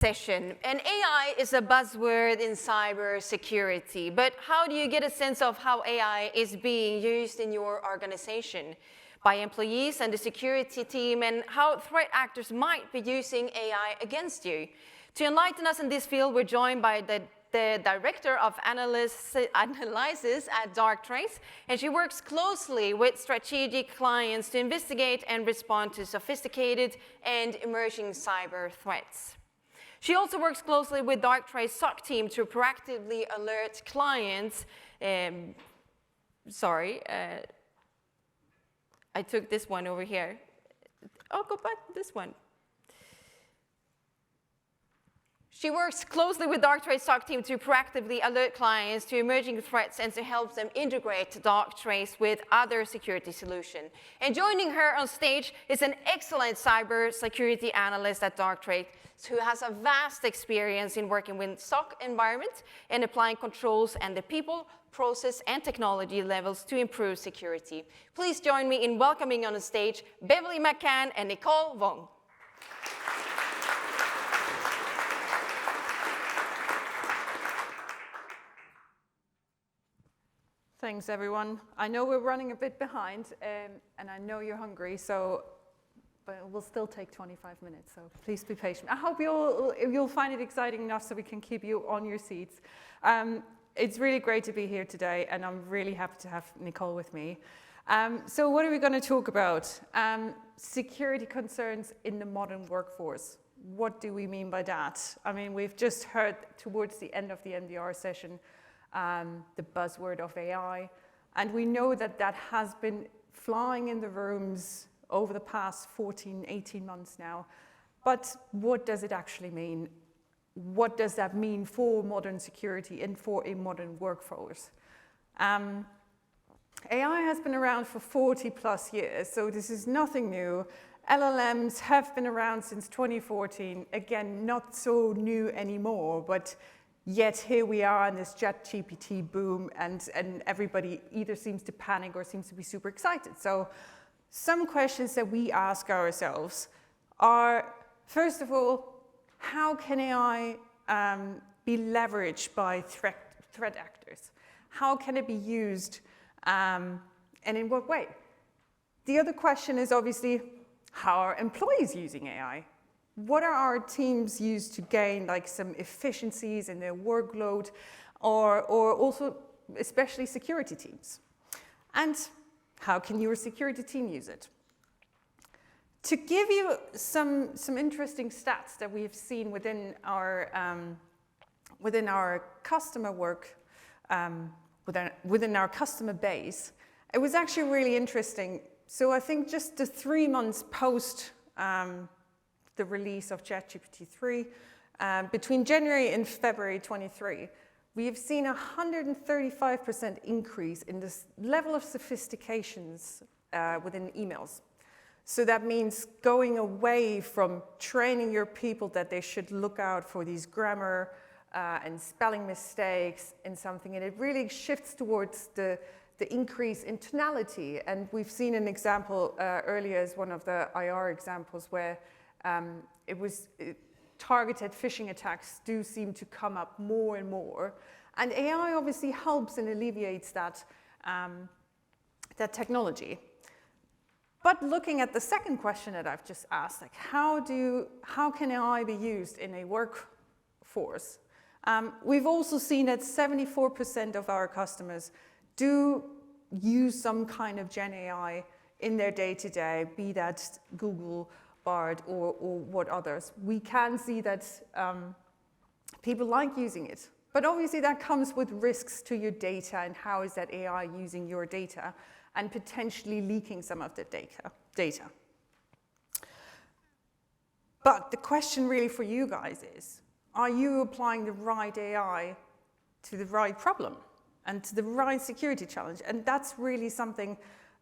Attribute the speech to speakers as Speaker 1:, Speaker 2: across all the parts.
Speaker 1: session. And AI is a buzzword in cybersecurity, but how do you get a sense of how AI is being used in your organization by employees and the security team, and how threat actors might be using AI against you? To enlighten us in this field, we're joined by the Director of Analysis at Darktrace, and she works closely with strategic clients to investigate and respond to sophisticated and emerging cyber threats. She also works closely with Darktrace SOC team to proactively alert clients. I took this one over here. Oh, go back to this one. She works closely with Darktrace SOC team to proactively alert clients to emerging threats and to help them integrate Darktrace with other security solutions. And joining her on stage is an excellent cybersecurity analyst at Darktrace who has a vast experience in working with SOC environments and applying controls and the people, process, and technology levels to improve security. Please join me in welcoming on the stage Beverly McCann and Nicole Wong.
Speaker 2: Thanks, everyone. I know we're running a bit behind, and I know you're hungry, but we'll still take 25 minutes, so please be patient. I hope you'll find it exciting enough so we can keep you on your seats. It's really great to be here today, and I'm really happy to have Nicole with me. So what are we going to talk about? Security concerns in the modern workforce. What do we mean by that? I mean, we've just heard towards the end of the NDR session the buzzword of AI, and we know that that has been flying in the rooms over the past 14, 18 months now. But what does it actually mean? What does that mean for modern security and for a modern workforce? AI has been around for 40 plus years, so this is nothing new. LLMs have been around since 2014. Again, not so new anymore, but yet here we are in this ChatGPT boom, and everybody either seems to panic or seems to be super excited. So some questions that we ask ourselves are, first of all, how can AI be leveraged by threat actors? How can it be used, and in what way? The other question is obviously, how are employees using AI? What are our teams used to gain like some efficiencies in their workload, or also especially security teams? And how can your security team use it? To give you some interesting stats that we've seen within our customer work, within our customer base, it was actually really interesting. So I think just the 3 months post the release of ChatGPT 3, between January and February 23, we have seen a 135% increase in this level of sophistications within emails. So that means going away from training your people that they should look out for these grammar and spelling mistakes in something, and it really shifts towards the increase in tonality. And we've seen an example earlier as one of the IR examples where targeted phishing attacks do seem to come up more and more. And AI obviously helps and alleviates that technology. But looking at the second question that I've just asked, like how can AI be used in a workforce? We've also seen that 74% of our customers do use some kind of Gen AI in their day-to-day, be that Google, Bard, or what others. We can see that people like using it, but obviously that comes with risks to your data, and how is that AI using your data and potentially leaking some of the data. But the question really for you guys is, are you applying the right AI to the right problem and to the right security challenge? And that's really something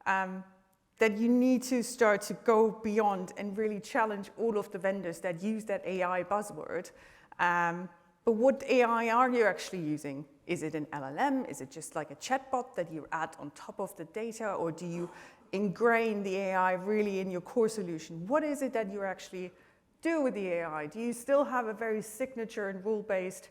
Speaker 2: that you need to start to go beyond and really challenge all of the vendors that use that AI buzzword. But what AI are you actually using? Is it an LLM? Is it just like a chatbot that you add on top of the data? Or do you ingrain the AI really in your core solution? What is it that you're actually do with the AI? Do you still have a very signature and rule-based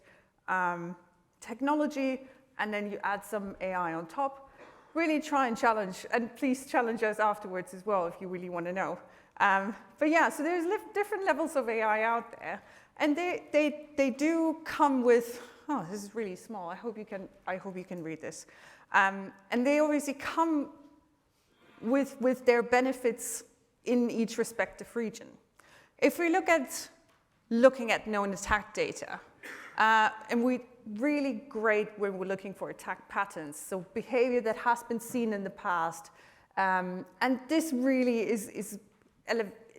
Speaker 2: technology, and then you add some AI on top? Really try and challenge, and please challenge us afterwards as well if you really want to know. But yeah, so there's different levels of AI out there, and they do come with, oh, this is really small. I hope you can read this. And they obviously come with their benefits in each respective region. If we looking at known attack data, and we really great when we're looking for attack patterns, so behavior that has been seen in the past, and this really is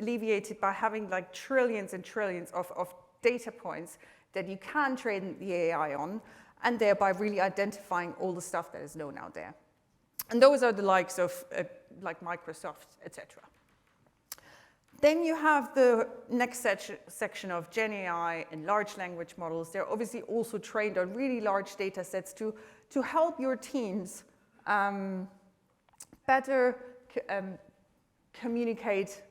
Speaker 2: alleviated by having like trillions and trillions of data points that you can train the AI on, and thereby really identifying all the stuff that is known out there. And those are the likes of like Microsoft, etc. Then you have the next section of Gen AI and large language models. They're obviously also trained on really large data sets to help your teams better communicate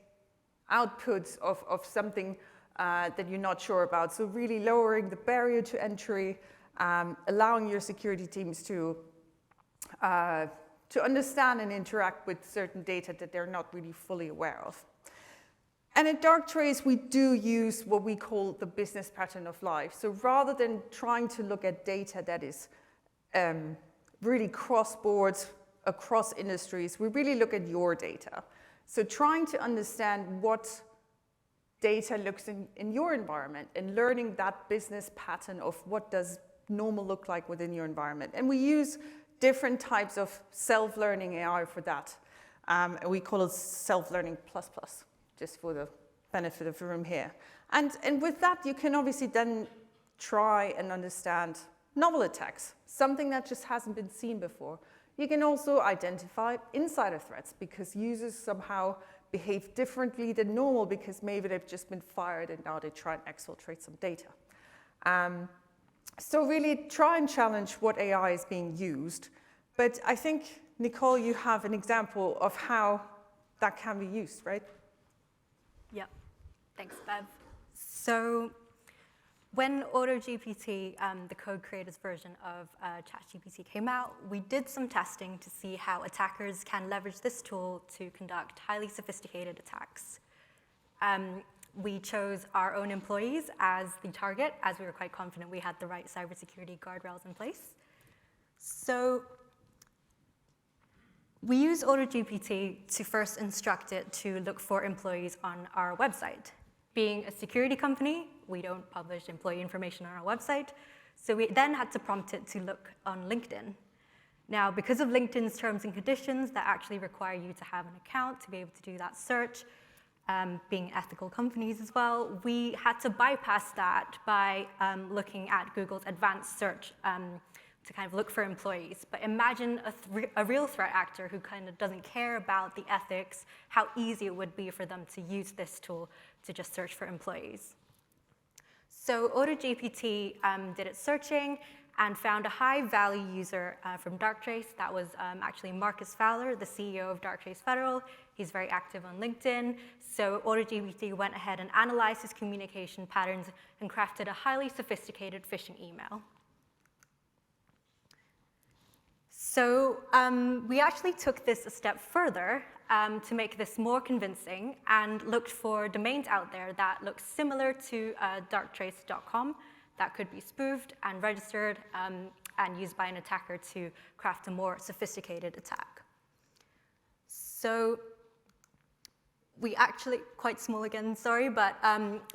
Speaker 2: outputs of something that you're not sure about. So really lowering the barrier to entry, allowing your security teams to understand and interact with certain data that they're not really fully aware of. And at Darktrace, we do use what we call the business pattern of life. So rather than trying to look at data that is really cross-board, across industries, we really look at your data. So trying to understand what data looks in your environment and learning that business pattern of what does normal look like within your environment. And we use different types of self-learning AI for that. And we call it self-learning plus plus, just for the benefit of the room here. And with that, you can obviously then try and understand novel attacks, something that just hasn't been seen before. You can also identify insider threats because users somehow behave differently than normal because maybe they've just been fired and now they try and exfiltrate some data. So really try and challenge what AI is being used. But I think, Nicole, you have an example of how that can be used, right?
Speaker 3: Yep. Thanks, Bev. So when AutoGPT, the code creators version of ChatGPT came out, we did some testing to see how attackers can leverage this tool to conduct highly sophisticated attacks. We chose our own employees as the target, as we were quite confident we had the right cybersecurity guardrails in place. So we use AutoGPT to first instruct it to look for employees on our website. Being a security company, we don't publish employee information on our website, so we then had to prompt it to look on LinkedIn. Now, because of LinkedIn's terms and conditions that actually require you to have an account to be able to do that search, being ethical companies as well, we had to bypass that by looking at Google's advanced search to kind of look for employees. But imagine a real threat actor who kind of doesn't care about the ethics, how easy it would be for them to use this tool to just search for employees. So AutoGPT did its searching and found a high-value user from Darktrace. That was actually Marcus Fowler, the CEO of Darktrace Federal. He's very active on LinkedIn. So AutoGPT went ahead and analyzed his communication patterns and crafted a highly sophisticated phishing email. So we actually took this a step further to make this more convincing and looked for domains out there that look similar to darktrace.com that could be spoofed and registered and used by an attacker to craft a more sophisticated attack. So we actually, quite small again, sorry, but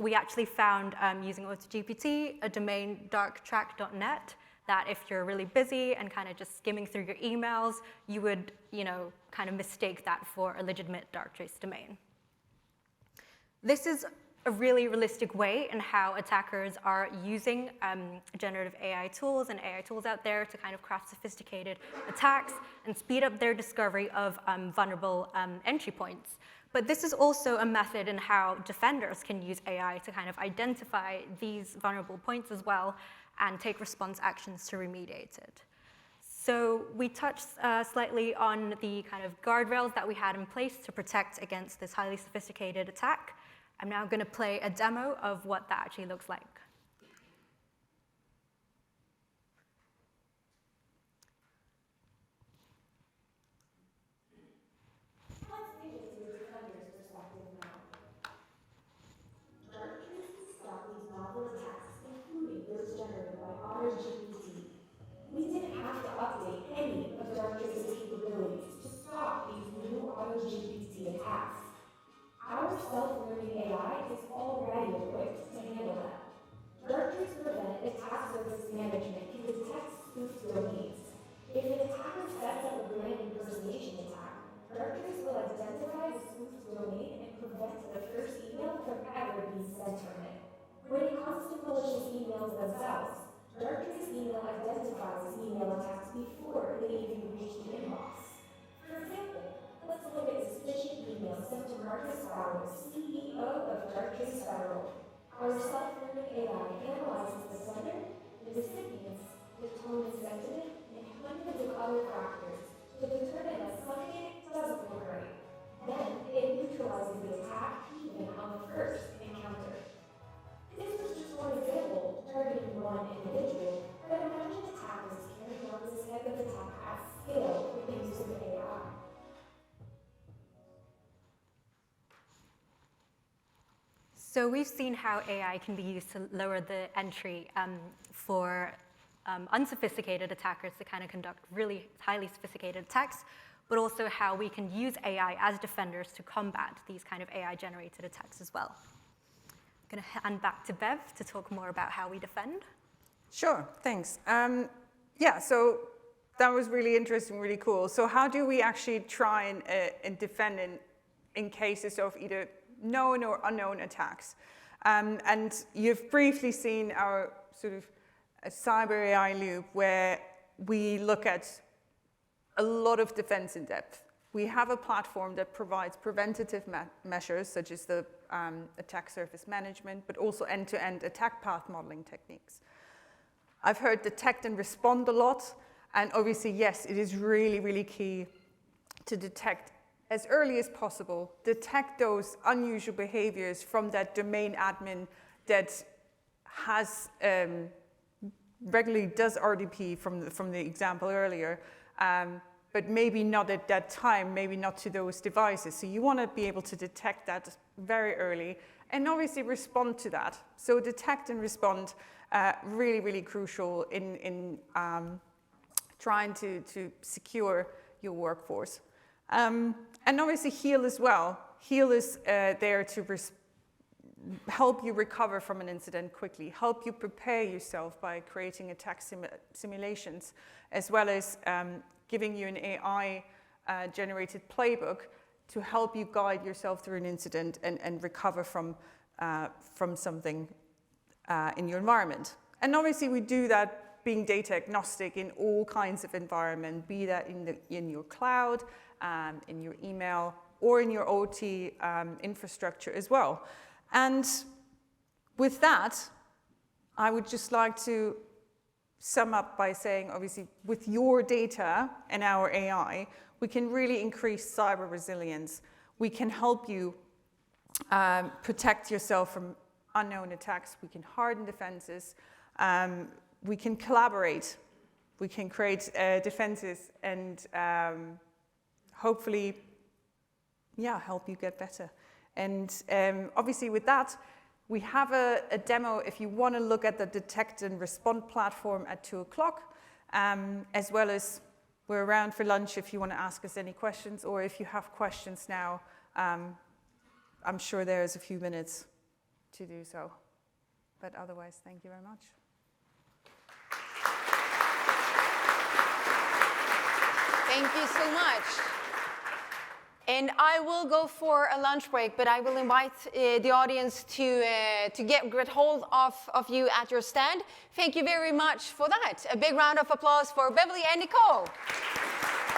Speaker 3: we actually found, using AutoGPT, a domain darktrack.net that if you're really busy and kind of just skimming through your emails, you would, kind of mistake that for a legitimate Darktrace domain. This is a really realistic way in how attackers are using generative AI tools and AI tools out there to kind of craft sophisticated attacks and speed up their discovery of vulnerable entry points. But this is also a method in how defenders can use AI to kind of identify these vulnerable points as well and take response actions to remediate it. So we touched slightly on the kind of guardrails that we had in place to protect against this highly sophisticated attack. I'm now going to play a demo of what that actually looks like.
Speaker 4: We didn't have to update any of Darktrace's capabilities to stop these new AutoGPT attacks. Our self-learning AI is already equipped to handle them. Darktrace Prevent Attack Surface Management can detect spoofed domains. If an attacker sets up a brand impersonation attack, Darktrace will identify the spoofed domain and prevent the first email from ever being sent from it. When it comes to malicious emails themselves, Darktrace email identifies email attacks before they even reach the inbox. For example, let's look at suspicious emails sent to Marcus Fowler, CEO of Darktrace Federal. Our self-learning AI analyzes the sender, the recipients, the tone and sentiment, and hundreds of other factors to determine that something doesn't look right. Then it neutralizes the attack even on the first encounter. This was just one example, targeting one individual, but imagine attackers carrying out this type of attack at scale with the use of AI.
Speaker 3: So we've seen how AI can be used to lower the entry for unsophisticated attackers to kind of conduct really highly sophisticated attacks, but also how we can use AI as defenders to combat these kind of AI-generated attacks as well. I'm going to hand back to Bev to talk more about how we defend.
Speaker 2: Sure, thanks. Yeah, so that was really interesting, really cool. So how do we actually try and defend in cases of either known or unknown attacks? And you've briefly seen our sort of a cyber AI loop where we look at a lot of defense in depth. We have a platform that provides preventative measures, such as the attack surface management, but also end-to-end attack path modeling techniques. I've heard detect and respond a lot, and obviously, yes, it is really, really key to detect as early as possible, detect those unusual behaviors from that domain admin that has regularly does RDP from the example earlier, but maybe not at that time, maybe not to those devices. So you want to be able to detect that very early and obviously respond to that. So detect and respond, really, really crucial in trying to secure your workforce. And obviously heal as well. Heal is there to help you recover from an incident quickly, help you prepare yourself by creating attack simulations, as well as giving you an AI-generated playbook to help you guide yourself through an incident and recover from something in your environment. And obviously we do that being data agnostic in all kinds of environment, be that in your cloud, in your email, or in your OT infrastructure as well. And with that, I would just like to sum up by saying, obviously, with your data and our AI, we can really increase cyber resilience. We can help you protect yourself from unknown attacks. We can harden defenses. We can collaborate. We can create defenses and hopefully, help you get better. And obviously with that, we have a demo if you want to look at the detect and respond platform at 2 o'clock, as well as we're around for lunch if you want to ask us any questions, or if you have questions now, I'm sure there's a few minutes to do so. But otherwise, thank you very much.
Speaker 1: Thank you so much. And I will go for a lunch break, but I will invite the audience to get hold of you at your stand. Thank you very much for that. A big round of applause for Beverly and Nicole.